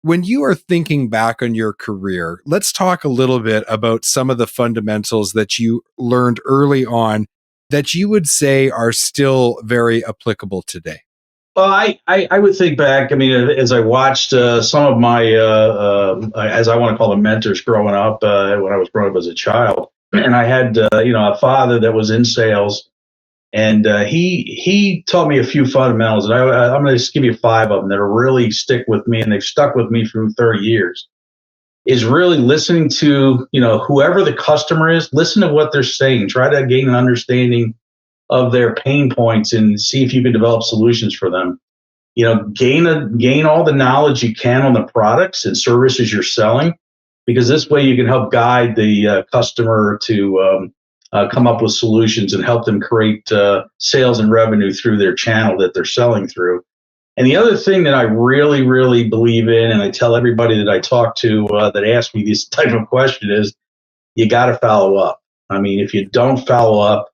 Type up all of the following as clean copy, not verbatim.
When you are thinking back on your career, let's talk a little bit about some of the fundamentals that you learned early on that you would say are still very applicable today. Well, I would think back. I mean, as I watched some of my, as I want to call them, mentors growing up, when I was growing up as a child, and I had, a father that was in sales, and he taught me a few fundamentals, and I'm going to just give you five of them that really stick with me, and they've stuck with me for 30 years. Is really listening to, whoever the customer is, listen to what they're saying, try to gain an understanding of their pain points and see if you can develop solutions for them. Gain all the knowledge you can on the products and services you're selling, because this way you can help guide the customer to come up with solutions and help them create sales and revenue through their channel that they're selling through. And the other thing that I really, really believe in, and I tell everybody that I talk to that asks me this type of question, is you got to follow up. I mean, if you don't follow up,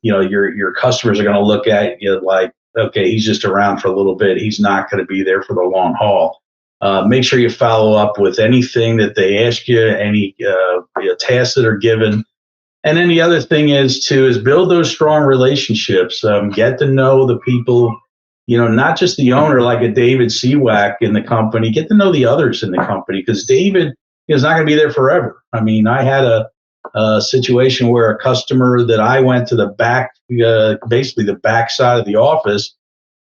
your customers are going to look at you like, okay, he's just around for a little bit. He's not going to be there for the long haul. Make sure you follow up with anything that they ask you, any tasks that are given. And then the other thing is build those strong relationships. Get to know the people, not just the owner like a David Seawack in the company. Get to know the others in the company, because David is not going to be there forever. I mean, I had a situation where a customer that I went to the back, basically the back side of the office,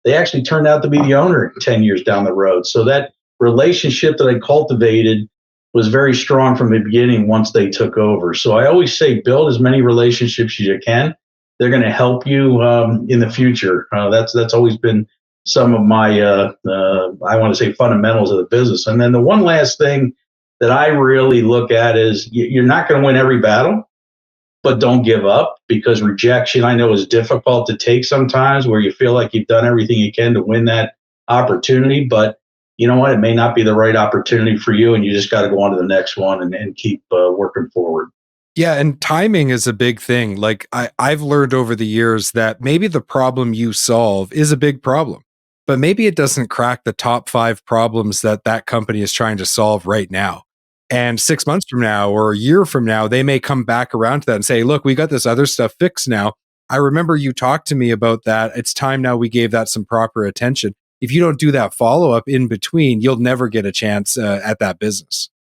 they actually turned out to be the owner 10 years down the road. So that relationship that I cultivated was very strong from the beginning once they took over. So I always say build as many relationships as you can. They're going to help you in the future. That's always been some of my, I want to say, fundamentals of the business. And then the one last thing that I really look at is you're not going to win every battle, but don't give up, because rejection, I know, is difficult to take sometimes, where you feel like you've done everything you can to win that opportunity. But you know what? It may not be the right opportunity for you, and you just got to go on to the next one and keep working forward. Yeah, and timing is a big thing. Like I've learned over the years that maybe the problem you solve is a big problem, but maybe it doesn't crack the top 5 problems that that company is trying to solve right now. And 6 months from now or a year from now, they may come back around to that and say, look, we got this other stuff fixed now. I remember you talked to me about that. It's time now we gave that some proper attention. If you don't do that follow up in between, you'll never get a chance at that business.